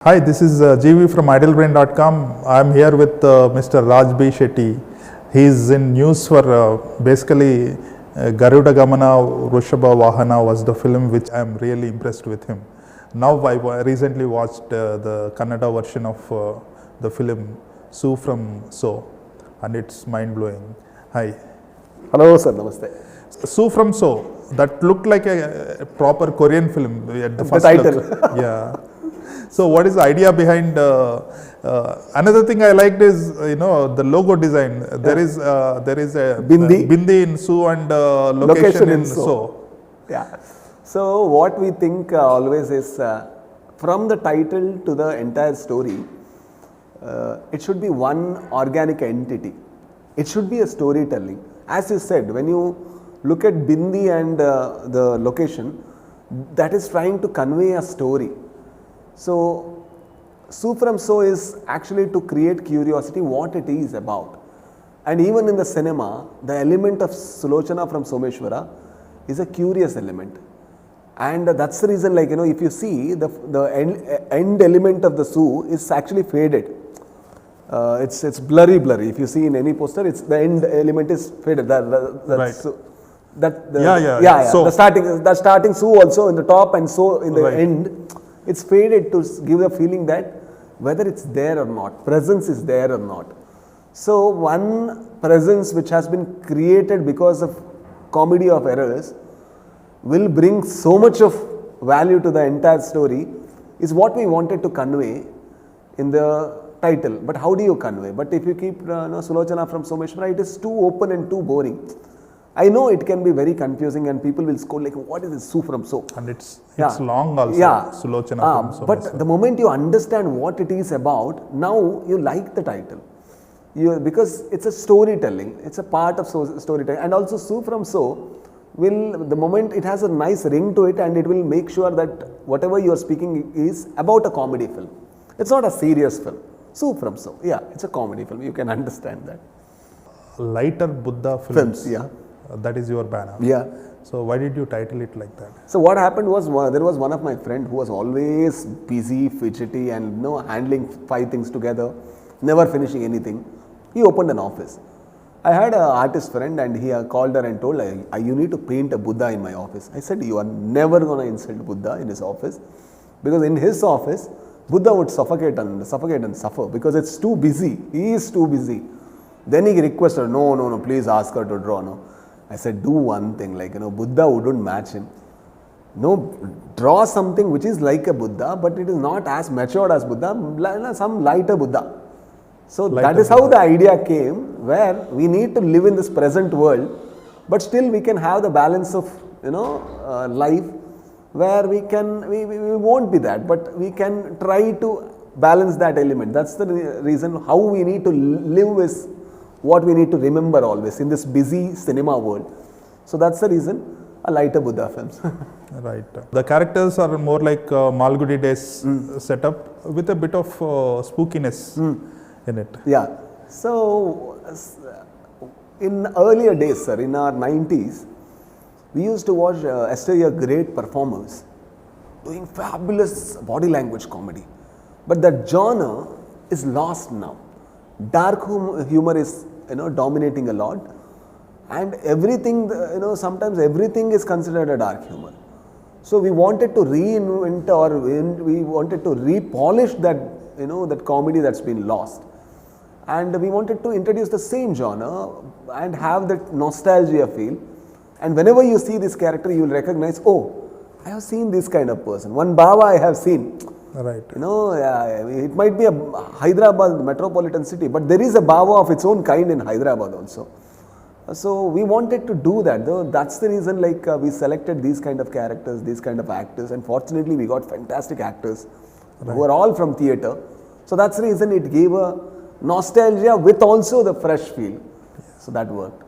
Hi, this is Jeevi from idlebrain.com. I'm here with Mr. Raj B Shetty. He's in news for basically Garuda Gamana Rushabha Vahana was the film which I'm really impressed with him. Now I recently watched the Kannada version of the film Sue from So, and it's mind blowing. Hi. Hello sir, namaste. Sue from So, that looked like a proper Korean film at the first title. look. Yeah. So what is the idea behind? Another thing I liked is the logo design. There is a bindi in Su and location in So. Yeah. So what we think always is from the title to the entire story, it should be one organic entity. It should be a storytelling. As you said, when you look at bindi and the location, that is trying to convey a story. So, Su from So is actually to create curiosity what it is about. And even in the cinema, the element of Sulochana from Someshwara is a curious element. And that's the reason, if you see the end element of the Su is actually faded. It's blurry. If you see in any poster, it's the end element is faded. Right. So, So, the starting Su also in the top and So in the end. It's faded to give the feeling that whether it's there or not, presence is there or not. So one presence which has been created because of comedy of errors will bring so much of value to the entire story is what we wanted to convey in the title. But how do you convey? But if you keep Sulochana from Someshwara, it is too open and too boring. I know it can be very confusing and people will scold like, what is this Su from So? And it's long also, Sulochana from So. But the moment you understand what it is about, now you like the title. Because it's a storytelling, it's a part of storytelling. And also Su from So, the moment it has a nice ring to it and it will make sure that whatever you are speaking is about a comedy film. It's not a serious film. Su from So, it's a comedy film, you can understand that. Lighter Buddha films. That is your banner. Yeah. So why did you title it like that? So what happened was there was one of my friend who was always busy, fidgety and handling 5 things together, never finishing anything. He opened an office. I had an artist friend and he called her and told her, you need to paint a Buddha in my office. I said, you are never going to insult Buddha in his office because in his office, Buddha would suffocate and suffer because it's too busy. He is too busy. Then he requested, no, please ask her to draw. No. I said, do one thing, Buddha wouldn't match him. Draw something which is like a Buddha, but it is not as matured as Buddha, some lighter Buddha. So that is how the idea came, where we need to live in this present world, but still we can have the balance of, life, where we won't be that, but we can try to balance that element. That's the reason how we need to live is what we need to remember always in this busy cinema world. So that's the reason a lighter Buddha films. Right. The characters are more like Malgudi Days setup with a bit of spookiness in it. Yeah. So in earlier days, sir, in our 90s, we used to watch yesteryear great performers doing fabulous body language comedy. But that genre is lost now. Dark humor is dominating a lot, and everything sometimes everything is considered a dark humor. So we wanted to reinvent or we wanted to repolish that that comedy that's been lost, and we wanted to introduce the same genre and have that nostalgia feel. And whenever you see this character, you will recognize, oh, I have seen this kind of person. One Baba I have seen. Right. It might be a Hyderabad metropolitan city, but there is a Baba of its own kind in Hyderabad also. So we wanted to do that. Though that's the reason we selected these kind of characters, these kind of actors, and fortunately we got fantastic actors who are all from theatre. So that's the reason it gave a nostalgia with also the fresh feel. So that worked.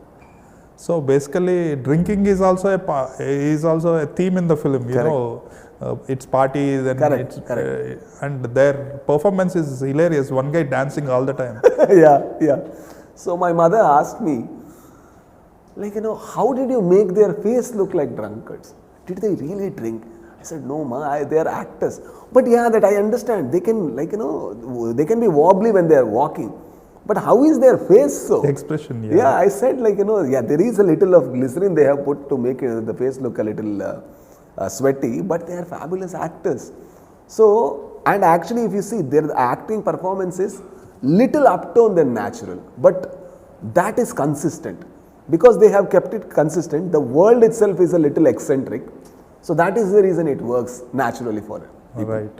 So basically, drinking is also a theme in the film. It's parties and correct. And their performance is hilarious. One guy dancing all the time. Yeah. So my mother asked me, how did you make their face look like drunkards? Did they really drink? I said, no ma, they are actors. But yeah, that I understand. They can they can be wobbly when they are walking. But how is their face so? The expression, yeah. Yeah, I said there is a little of glycerin they have put to make the face look a little sweaty, but they are fabulous actors. So, and actually if you see, their acting performance is little uptone than natural, but that is consistent. Because they have kept it consistent, the world itself is a little eccentric. So that is the reason it works naturally for it. Right.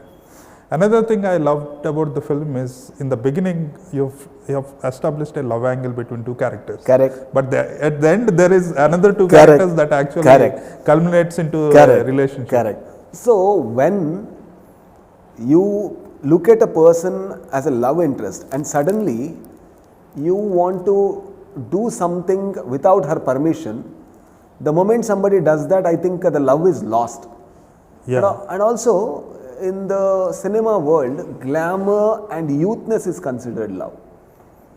Another thing I loved about the film is, in the beginning, you have established a love angle between two characters. Correct. But at the end, there is another two Correct. characters that actually Correct. culminates into Correct. a relationship. Correct. So when you look at a person as a love interest and suddenly you want to do something without her permission, the moment somebody does that, I think the love is lost. Yeah. And also, in the cinema world, glamour and youthness is considered love.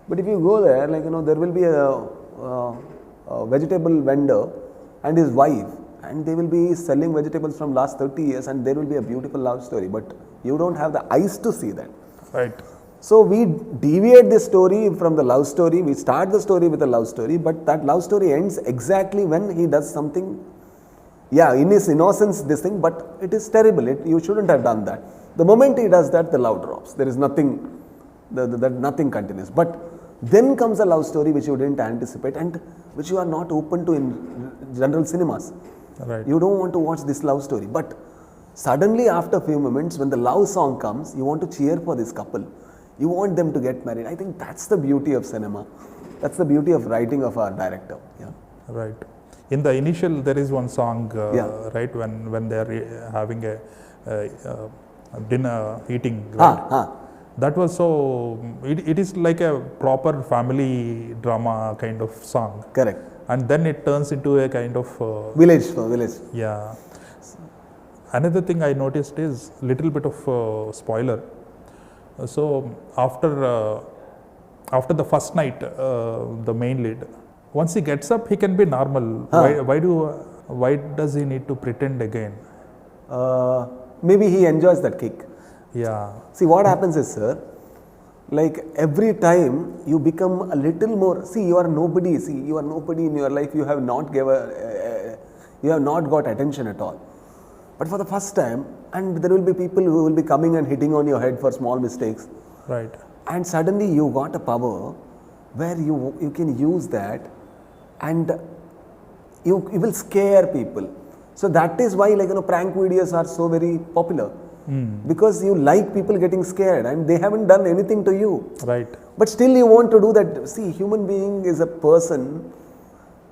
But if you go there, there will be a vegetable vendor and his wife, and they will be selling vegetables from last 30 years, and there will be a beautiful love story, but you don't have the eyes to see that. Right. So we deviate the story from the love story. We start the story with a love story, but that love story ends exactly when he does something. Yeah, in his innocence, this thing, but it is terrible. You shouldn't have done that. The moment he does that, the love drops. There is nothing, nothing continues. But then comes a love story which you didn't anticipate and which you are not open to in general cinemas. Right. You don't want to watch this love story, but suddenly after a few moments, when the love song comes, you want to cheer for this couple. You want them to get married. I think that's the beauty of cinema. That's the beauty of writing of our director. Yeah. Right. In the initial, there is one song, right, when they are having a dinner, eating. Right? That was so. It is like a proper family drama kind of song. Correct. And then it turns into a kind of village. Yeah. Another thing I noticed is little bit of spoiler. So after the first night, the main lead, once he gets up, he can be normal. Why does he need to pretend again? Maybe he enjoys that kick. Yeah. See, what happens is, sir, like every time you become a little more. See, you are nobody. See, you are nobody in your life. You have not got attention at all. But for the first time, and there will be people who will be coming and hitting on your head for small mistakes. Right. And suddenly you got a power where you can use that, and you will scare people. So that is why prank videos are so very popular. Because you like people getting scared and they haven't done anything to you. Right. But still you want to do that. See, human being is a person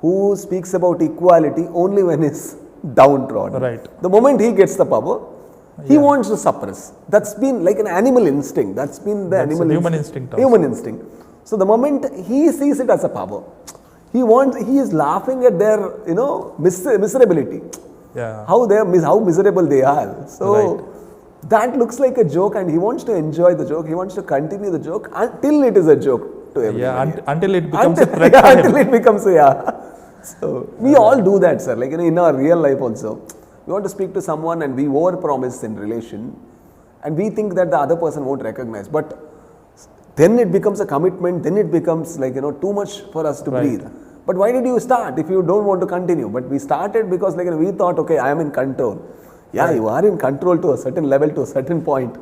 who speaks about equality only when he's downtrodden. Right. The moment he gets the power, he wants to suppress. That's been like an animal instinct. That's been the animal human instinct. instinct. Human instinct. So the moment he sees it as a power, he is laughing at their miserability. Yeah. How miserable they are. So that looks like a joke, and he wants to enjoy the joke. He wants to continue the joke until it is a joke to everybody. Yeah, until it becomes a threat. Until it becomes So we all do that, sir. Like in our real life also, we want to speak to someone and we overpromise in relation, and we think that the other person won't recognize. But then it becomes a commitment. Then it becomes too much for us to breathe. But why did you start if you don't want to continue? But we started because we thought, okay, I am in control. Yeah, you are in control to a certain level, to a certain point.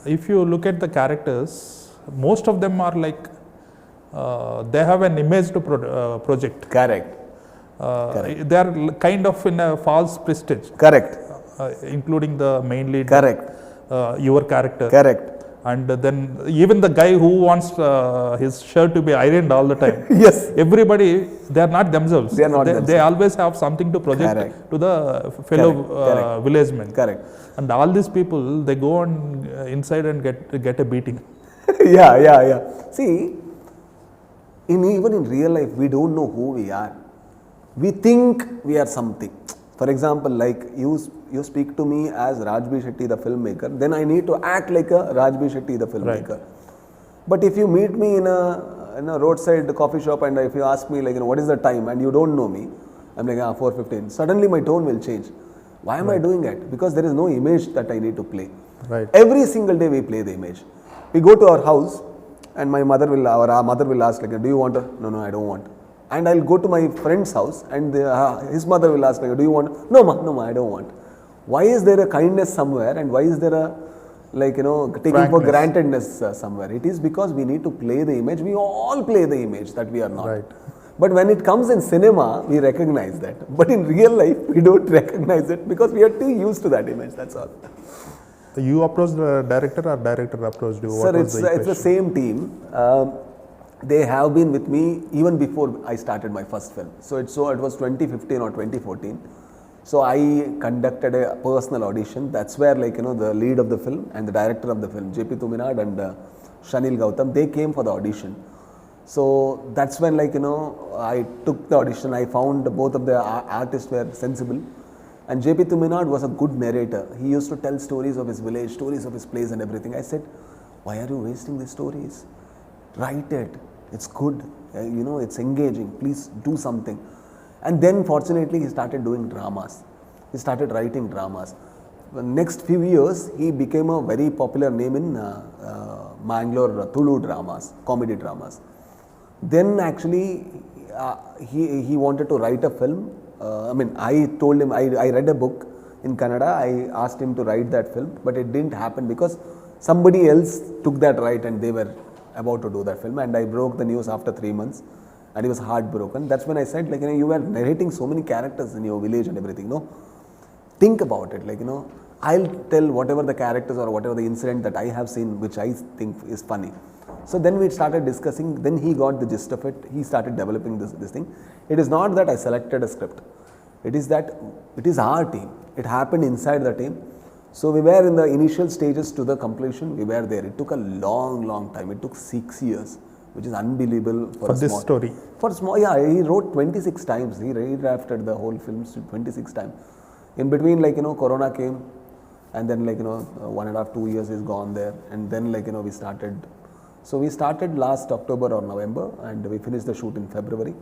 If you look at the characters, most of them are like they have an image to project. Correct. They are kind of in a false prestige. Correct. Including the main lead. Correct. Your character. Correct. And then even the guy who wants his shirt to be ironed all the time. Yes. Everybody, they are not themselves. They are not themselves. They always have something to project to the fellow village men. Correct. And all these people, they go on inside and get a beating. Yeah. See, even in real life, we don't know who we are. We think we are something. For example, like you speak to me as Raj B Shetty, the filmmaker, then I need to act like a Raj B Shetty, the filmmaker. Right. But if you meet me in a roadside coffee shop and if you ask me what is the time and you don't know me, I'm like 4:15. Suddenly my tone will change. Why am I doing it? Because there is no image that I need to play. Right. Every single day we play the image. We go to our house and my mother will, or our mother will ask like, do you want a, no, I don't want. And I'll go to my friend's house and his mother will ask like, do you want, no ma, I don't want. Why is there a kindness somewhere and why is there a, like, taking for grantedness somewhere? It is because we need to play the image. We all play the image that we are not. Right. But when it comes in cinema, we recognize that. But in real life, we don't recognize it because we are too used to that image, that's all. You approached the director or director approached you? Sir, it's the same team. They have been with me even before I started my first film. So it was 2015 or 2014. So I conducted a personal audition. That's where the lead of the film and the director of the film, Jeevi and Shanil Gautam, they came for the audition. So that's when I took the audition. I found both of the artists were sensible. And Jeevi Tuminad was a good narrator. He used to tell stories of his village, stories of his place and everything. I said, why are you wasting these stories? Write it. It's good. It's engaging. Please do something. And then fortunately he started doing dramas. He started writing dramas. The next few years he became a very popular name in Mangalore Tulu dramas, comedy dramas. Then actually he wanted to write a film. I told him, I read a book in Kannada. I asked him to write that film, but it didn't happen because somebody else took that right and they were about to do that film. And I broke the news after 3 months and he was heartbroken. That's when I said, you were narrating so many characters in your village and everything, think about it, I'll tell whatever the characters or whatever the incident that I have seen, which I think is funny. So then we started discussing, then he got the gist of it, he started developing this thing. It is not that I selected a script, it is that it is our team, it happened inside the team. So we were in the initial stages to the completion, we were there. It took a long time, it took 6 years, which is unbelievable for this small story. For small, yeah, he wrote 26 times, he redrafted the whole film 26 times. In between, Corona came, and then 1.5 2 years is gone there, and then we started. So we started last October or November, and we finished the shoot in February,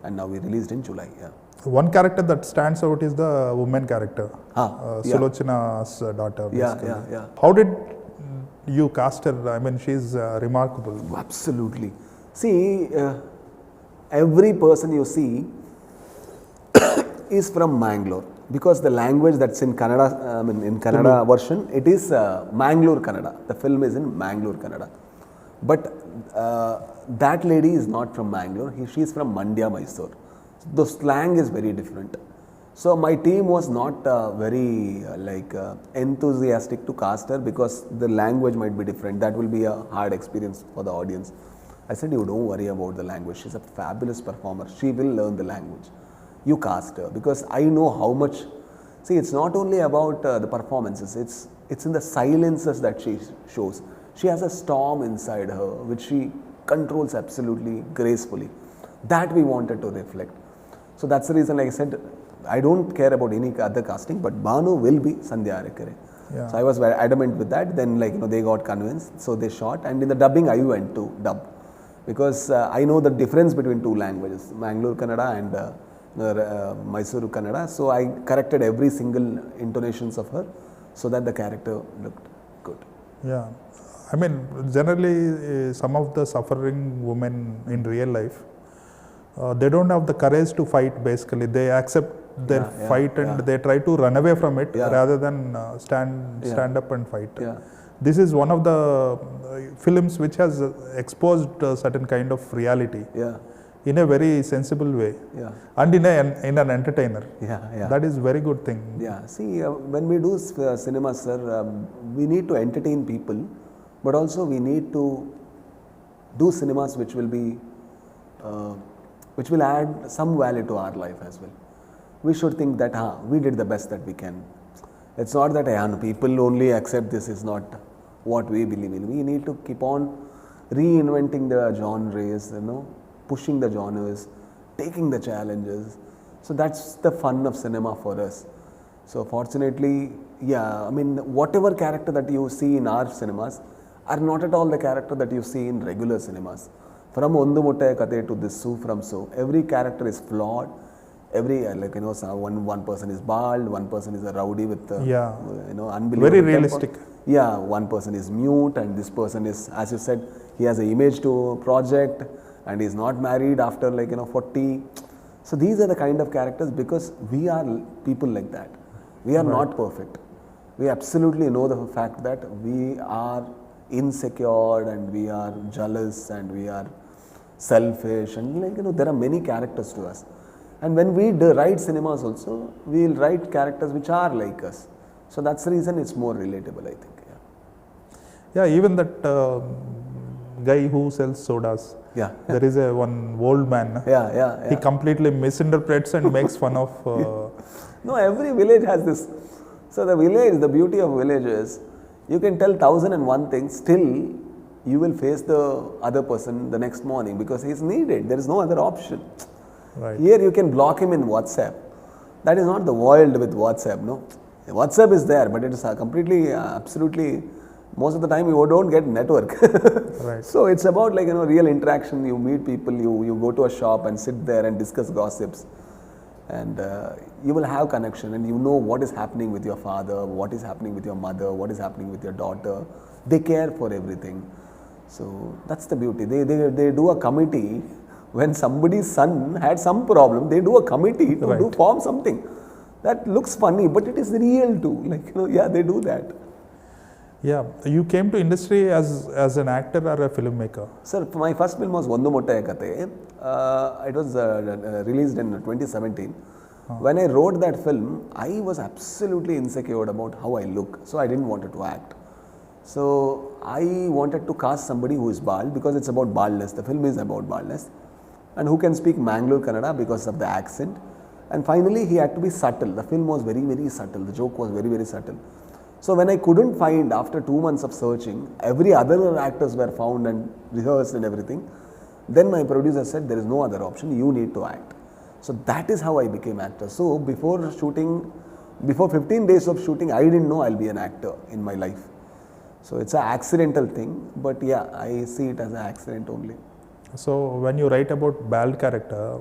and now we released in July. Yeah. One character that stands out is the woman character, Sulochana's daughter. Yeah. How did you cast her? She's remarkable. Absolutely. See, every person you see is from Mangalore, because the language that's in Kannada, in Kannada version, it is Mangalore Kannada. The film is in Mangalore Kannada. But that lady is not from Mangalore, she is from Mandya, Mysore. The slang is very different. So my team was not very enthusiastic to cast her because the language might be different. That will be a hard experience for the audience. I said, you don't worry about the language. She's a fabulous performer. She will learn the language. You cast her, because I know how much. See, it's not only about the performances. It's in the silences that she shows. She has a storm inside her, which she controls absolutely gracefully. That we wanted to reflect. So that's the reason, like I said, I don't care about any other casting, but Banu will be Sandhya Arekare. Yeah. So I was very adamant with that. Then they got convinced, so they shot. And in the dubbing, I went to dub, because I know the difference between two languages, Mangalore Kannada and Mysuru Kannada. So I corrected every single intonations of her, so that the character looked good. Yeah. Generally, some of the suffering women in real life, they don't have the courage to fight. Basically, they accept their fight and they try to run away from it rather than stand up and fight. Yeah. This is one of the films which has exposed a certain kind of reality in a very sensible way and in an entertainer. That is very good thing. Yeah. See, when we do cinema, sir, we need to entertain people, but also we need to do cinemas which will be which will add some value to our life as well. We should think that we did the best that we can. It's not that people only accept this is not what we believe in. We need to keep on reinventing the genres, pushing the genres, taking the challenges. So that's the fun of cinema for us. So fortunately, whatever character that you see in our cinemas are not at all the character that you see in regular cinemas. From Ondu Muttaya Kathe to this Su from So, every character is flawed, Every one person is bald, one person is a rowdy with Yeah. unbelievable Very temper. realistic. Yeah, one person is mute, and this person is, as you said, he has an image to project, and he's not married after 40. So these are the kind of characters, because we are people like that. We are not perfect. We absolutely know the fact that we are insecure, and we are jealous, and we are selfish, and there are many characters to us. And when we write cinemas also, we will write characters which are like us. So that's the reason it's more relatable, I think. Yeah, even that guy who sells sodas. Yeah. There is one old man. Yeah. He completely misinterprets and makes fun of. No, every village has this. So the beauty of village is, you can tell 1001 things, still you will face the other person the next morning, because he's needed. There is no other option. Right. Here you can block him in WhatsApp. That is not the world with WhatsApp, no. WhatsApp is there, but it is completely, absolutely, most of the time you don't get network. Right. So it's about real interaction. You meet people, you go to a shop and sit there and discuss gossips, and you will have connection, and you know what is happening with your father, what is happening with your mother, what is happening with your daughter. They care for everything. So that's the beauty. They do a committee. When somebody's son had some problem, they do a committee to form something. That looks funny, but it is real too. They do that. Yeah, you came to industry as an actor or a filmmaker? Sir, my first film was Ondu Mottaya Kate. It was released in 2017. When I wrote that film, I was absolutely insecure about how I look. So I didn't want to act. So I wanted to cast somebody who is bald, because it's about baldness. The film is about baldness. And who can speak Mangalore Kannada because of the accent. And finally, he had to be subtle. The film was very, very subtle. The joke was very, very subtle. So when I couldn't find, after 2 months of searching, every other actors were found and rehearsed and everything, then my producer said, there is no other option, you need to act. So that is how I became actor. So before 15 days of shooting, I didn't know I'll be an actor in my life. So it's an accidental thing, but yeah, I see it as an accident only. So when you write about bald character,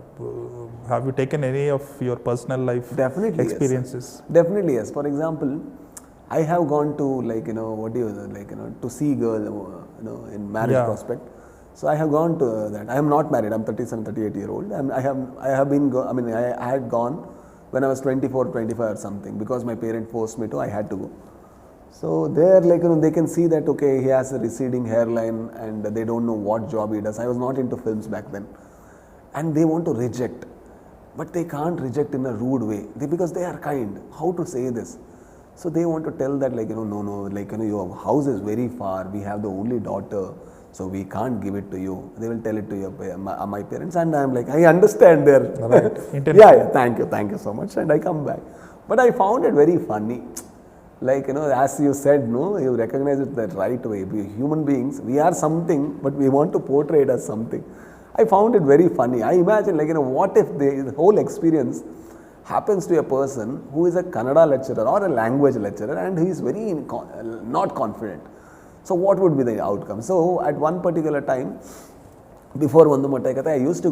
have you taken any of your personal life experiences? Yes. Definitely yes. For example, I have gone to to see girl in marriage prospect. So I have gone to that. I am not married. I'm 37, 38 year old. I had gone when I was 24, 25 or something, because my parent forced me to. I had to go. So there, they can see that, okay, he has a receding hairline, and they don't know what job he does. I was not into films back then. And they want to reject. But they can't reject in a rude way, because they are kind. How to say this? So they want to tell that, no, your house is very far. We have the only daughter, so we can't give it to you. They will tell it to my parents, and I'm like, I understand their... Right. yeah, thank you so much. And I come back. But I found it very funny. As you said, no, you recognize it that right way. We human beings, we are something, but we want to portray it as something. I found it very funny. I imagine, what if the whole experience happens to a person who is a Kannada lecturer or a language lecturer, and he is very not confident. So what would be the outcome? So at one particular time, before Ondu Mottaya Kate, I used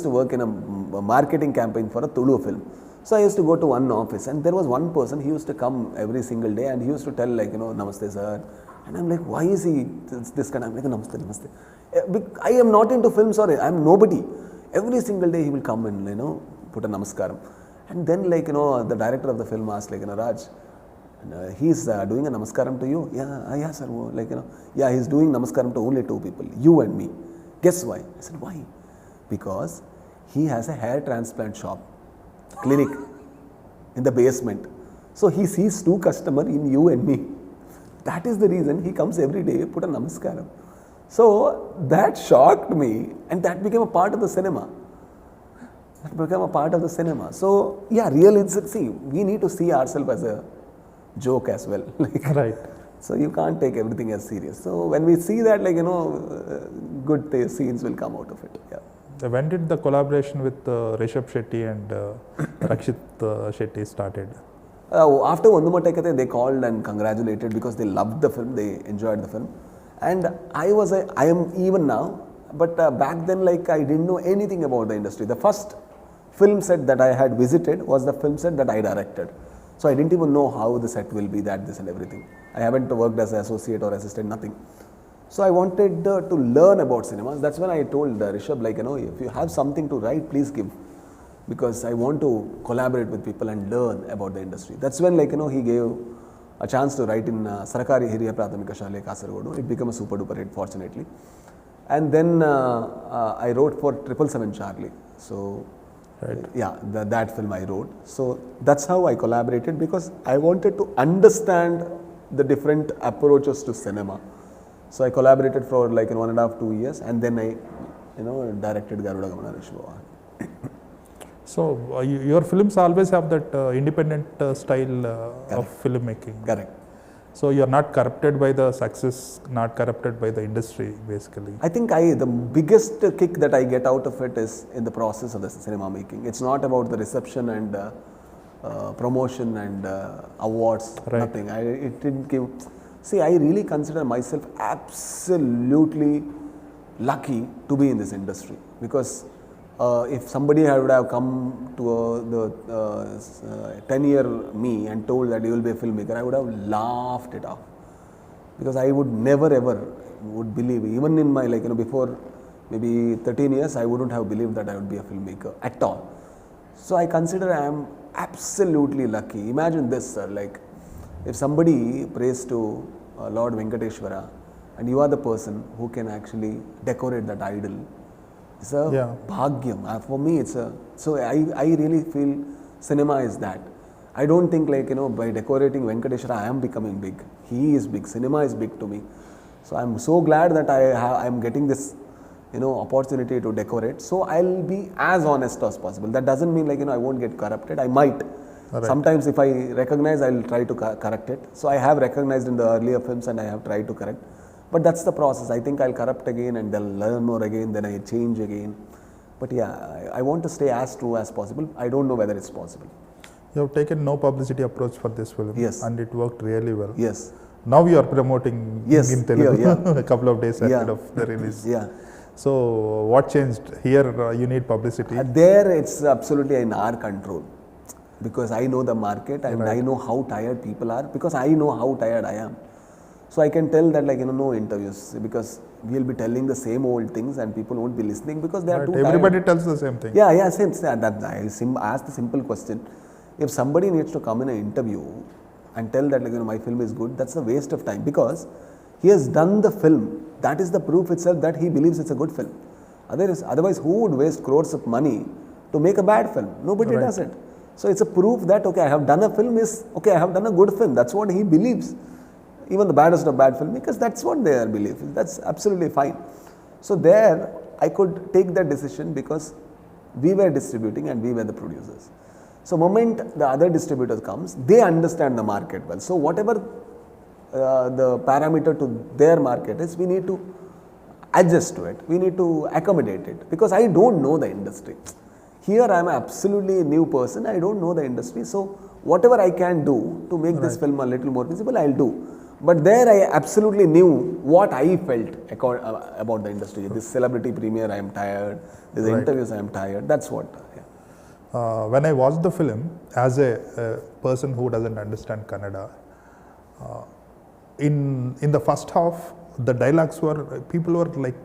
to work in a marketing campaign for a Tulu film. So I used to go to one office, and there was one person, he used to come every single day, and he used to tell Namaste sir. And I'm like, why is he this kind? I'm like, Namaste. I am not into films, or I am nobody. Every single day he will come and put a namaskaram. And then the director of the film asked Raj, he's doing a namaskaram to you? Yeah sir. Yeah, he's doing namaskaram to only 2 people, you and me. Guess why? I said, why? Because he has a hair transplant shop, clinic in the basement. So he sees 2 customers in you and me. That is the reason he comes every day, put a namaskaram. So that shocked me, and that became a part of the cinema. So yeah, we need to see ourselves as a joke as well. Right. So you can't take everything as serious. So when we see that, good scenes will come out of it. Yeah. When did the collaboration with Rishabh Shetty and Rakshit Shetty started? After Ondu Mottaya Kate, they called and congratulated, because they loved the film, they enjoyed the film. And I am even now, but back then I didn't know anything about the industry. The first film set that I had visited was the film set that I directed. So I didn't even know how the set will be, that, this and everything. I haven't worked as an associate or assistant, nothing. So I wanted to learn about cinemas. That's when I told Rishabh, like, if you have something to write, please give. Because I want to collaborate with people and learn about the industry. That's when, like, he gave a chance to write in Sarakari Hiriya Prathamika Shale, Kasargodu. It became a super duper hit, fortunately. And then I wrote for 777 Charlie. So, yeah, that film I wrote. So that's how I collaborated, because I wanted to understand the different approaches to cinema. So I collaborated for like 1.5 to 2 years, and then I, directed Garuda Gamana Rishwa. So your films always have that independent style of filmmaking. Correct. So you are not corrupted by the success, not corrupted by the industry, basically. I think the biggest kick that I get out of it is in the process of the cinema making. It's not about the reception and promotion and awards, nothing. It didn't give. See, I really consider myself absolutely lucky to be in this industry, because if somebody would have come to the 10-year me and told that you will be a filmmaker, I would have laughed it off, because I would never ever would believe, even in my before maybe 13 years, I wouldn't have believed that I would be a filmmaker at all. So I consider I am absolutely lucky. Imagine this, sir, like if somebody prays to Lord Venkateshwara and you are the person who can actually decorate that idol, it's a bhagyam. For me, it's a, so I really feel cinema is that. I don't think by decorating Venkateshwara, I am becoming big. He is big. Cinema is big to me. So I'm so glad that I am getting this, opportunity to decorate. So I'll be as honest as possible. That doesn't mean I won't get corrupted. I might. Right. Sometimes if I recognize, I'll try to correct it. So I have recognized in the earlier films and I have tried to correct. But that's the process. I think I'll corrupt again and they'll learn more again, then I change again. But yeah, I want to stay as true as possible. I don't know whether it's possible. You have taken no publicity approach for this film. Yes. And it worked really well. Yes. Now you are promoting in Telugu a couple of days ahead of the release. Yeah. So what changed? Here you need publicity. There it's absolutely in our control. Because I know the market and I know how tired people are, because I know how tired I am. So I can tell that no interviews, because we'll be telling the same old things and people won't be listening because they are too tired. Everybody tells the same thing. Yeah, same. I asked the simple question. If somebody needs to come in an interview and tell that my film is good, that's a waste of time, because he has done the film. That is the proof itself that he believes it's a good film. Otherwise, who would waste crores of money to make a bad film? Nobody does it. So it's a proof that I have done a film I have done a good film. That's what he believes. Even the baddest of bad filmmakers, that's what their belief is. That's absolutely fine. So there, I could take that decision because we were distributing and we were the producers. So moment the other distributor comes, they understand the market well. So whatever the parameter to their market is, we need to adjust to it. We need to accommodate it, because I don't know the industry. Here I am absolutely a new person. I don't know the industry. So whatever I can do to make this film a little more visible, I'll do. But there I absolutely knew what I felt about the industry. This celebrity premiere, I am tired. These interviews, I am tired. That's what. When I watched the film, as a person who doesn't understand Kannada, in the first half, the dialogues people were like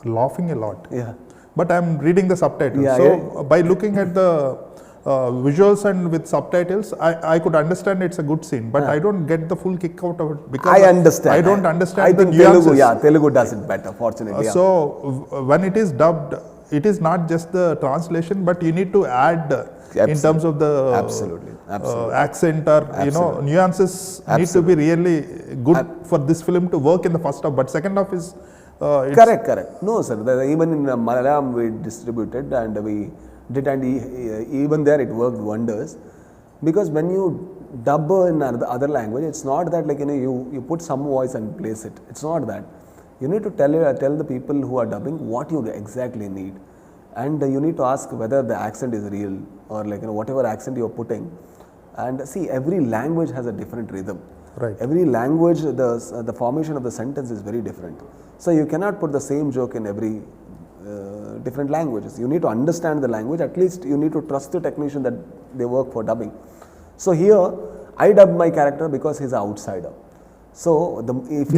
laughing a lot. Yeah. But I'm reading the subtitles. By looking at the visuals and with subtitles, I could understand it's a good scene, but I don't get the full kick out of it, because I understand. I don't understand the nuances. Telugu does it better, fortunately. So when it is dubbed, it is not just the translation, but you need to add in terms of the accent or nuances need to be really good for this film to work in the first half. But second half is correct. No, sir. Even in Malayalam we distributed and we did, and even there it worked wonders, because when you dub in other language, it's not that you put some voice and place it. It's not that. You need to tell the people who are dubbing what you exactly need, and you need to ask whether the accent is real or whatever accent you are putting. And see, every language has a different rhythm. Right. Every language, the formation of the sentence is very different. So you cannot put the same joke in every different languages. You need to understand the language. At least you need to trust the technician that they work for dubbing. So here, I dubbed my character because he's an outsider. So if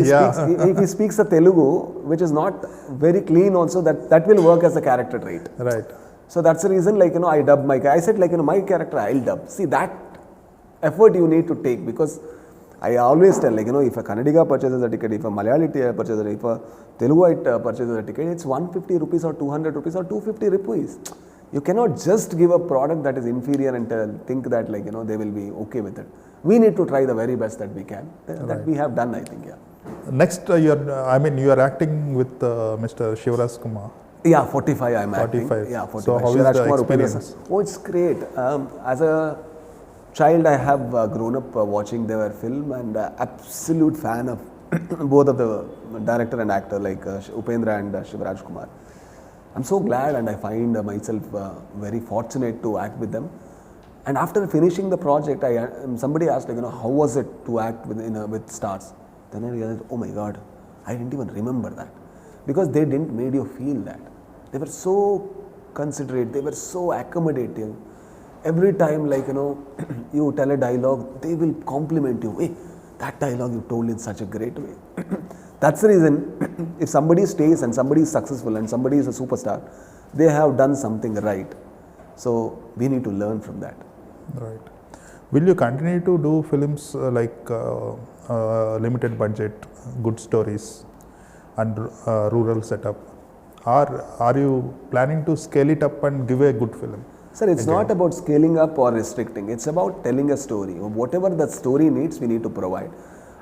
he speaks the Telugu, which is not very clean, also that will work as a character trait. Right. So that's the reason, I dubbed I said, my character I'll dub. See, that effort you need to take, because I always tell, if a Kannadiga purchases a ticket, if a Malayali purchases a ticket, if a Teluguite purchases a ticket, it's 150 rupees or 200 rupees or 250 rupees. You cannot just give a product that is inferior and think that, they will be okay with it. We need to try the very best that we can. That we have done, I think, yeah. Next, you are acting with Mr. Shivraj Kumar. Yeah, 45 I'm acting. 45. Yeah, 45. So how is the experience? Oh, it's great. As a child, I have grown up watching their film, and absolute fan of both of the director and actor, Upendra and Shivraj Kumar. I'm so glad, and I find myself very fortunate to act with them. And after finishing the project, somebody asked, how was it to act with stars? Then I realized, oh my God, I didn't even remember that, because they didn't make you feel that. They were so considerate, they were so accommodating. Every time, you tell a dialogue, they will compliment you. Hey, that dialogue you told in such a great way. That's the reason, if somebody stays and somebody is successful and somebody is a superstar, they have done something right. So we need to learn from that. Right. Will you continue to do films limited budget, good stories, and rural setup? Or are you planning to scale it up and give a good film? Sir, it's not about scaling up or restricting. It's about telling a story. Whatever the story needs, we need to provide.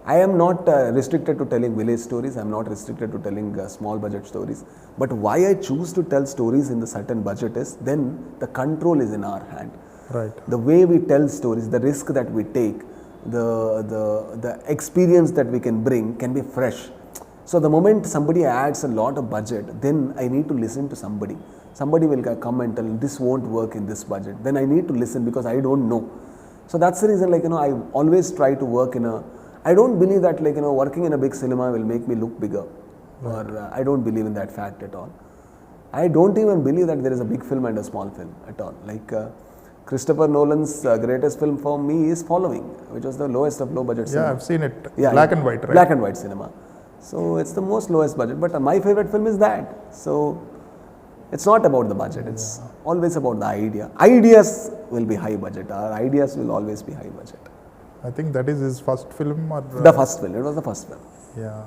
I am not restricted to telling village stories. I am not restricted to telling small budget stories. But why I choose to tell stories in the certain budget is, then the control is in our hand. Right. The way we tell stories, the risk that we take, the experience that we can bring can be fresh. So the moment somebody adds a lot of budget, then I need to listen to somebody. Somebody will come and tell, this won't work in this budget. Then I need to listen, because I don't know. So that's the reason, I always try to work I don't believe that, working in a big cinema will make me look bigger. Right. Or I don't believe in that fact at all. I don't even believe that there is a big film and a small film at all. Christopher Nolan's greatest film for me is Following, which was the lowest of low budget cinema. Yeah, I've seen it. Yeah, black and white, right? Black and white cinema. So it's the most lowest budget. But my favorite film is that. So it's not about the budget. It's always about the idea. Ideas will be high budget. Our ideas will always be high budget. I think that is his first film, or the first film. It was the first film. Yeah.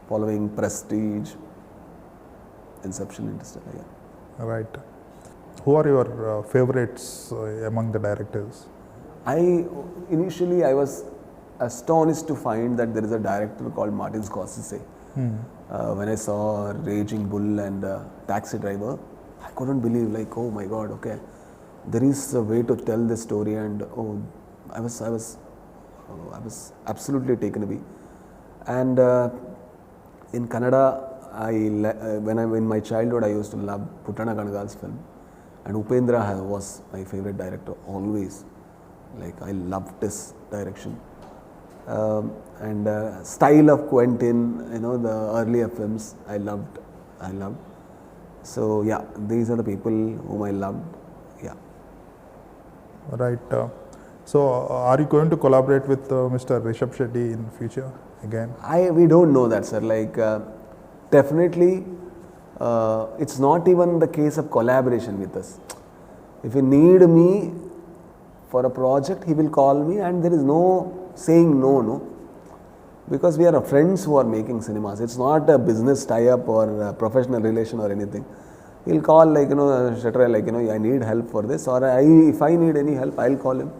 Following Prestige, Inception, Interstellar. Yeah. Right. Who are your favorites among the directors? Initially I was astonished to find that there is a director called Martin Scorsese. When I saw Raging Bull and Taxi Driver, I couldn't believe, oh my God, okay, there is a way to tell this story, and I was absolutely taken away. And in Kannada, when I'm in my childhood, I used to love Puttana Kanagal's film, and Upendra was my favorite director always. I loved his direction. And style of Quentin, the earlier films I loved. So yeah, these are the people whom I loved. Yeah. Right. So are you going to collaborate with Mr. Rishabh Shetty in future again? We don't know that, sir. Definitely, it's not even the case of collaboration with us. If you need me for a project, he will call me, and there is no saying no, because we are friends who are making cinemas. It's not a business tie-up or a professional relation or anything. He'll call, Shetty, I need help for this, or if I need any help, I'll call him.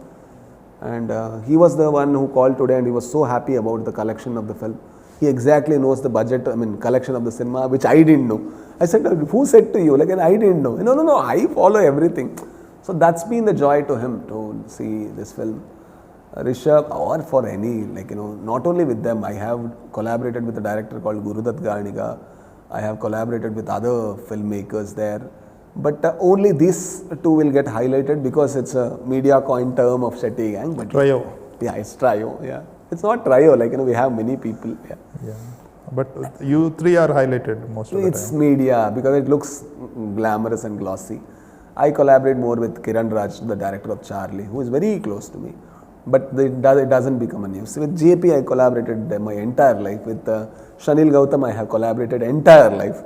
And he was the one who called today, and he was so happy about the collection of the film. He exactly knows the budget, collection of the cinema, which I didn't know. I said, who said to you? I didn't know. No, I follow everything. So that's been the joy to him to see this film. Rishabh, or for any, not only with them, I have collaborated with a director called Gurudat Garniga. I have collaborated with other filmmakers there. But only these two will get highlighted because it's a media coin term of Shetty Gang. But Trio. Yeah, it's trio. Yeah, it's not trio. We have many people. Yeah. Yeah. But you three are highlighted most of the time. It's media, because it looks glamorous and glossy. I collaborate more with Kiran Raj, the director of Charlie, who is very close to me. But it doesn't become a news. With JP, I collaborated my entire life. With Shanil Gautam, I have collaborated entire life.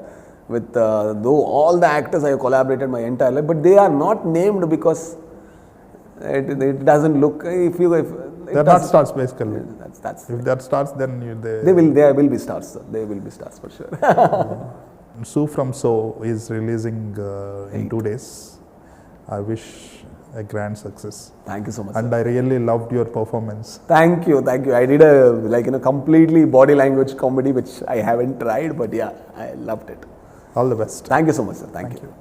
With though all the actors, I have collaborated my entire life. But they are not named because it doesn't look. They're not stars basically. That's If they're stars, then they will be stars. Sir. They will be stars for sure. Sue from So is releasing in 2 days. I wish a grand success. Thank you so much. And Sir. I really loved your performance. Thank you. I did a completely body language comedy which I haven't tried, but yeah, I loved it. All the best. Thank you so much, sir. Thank you.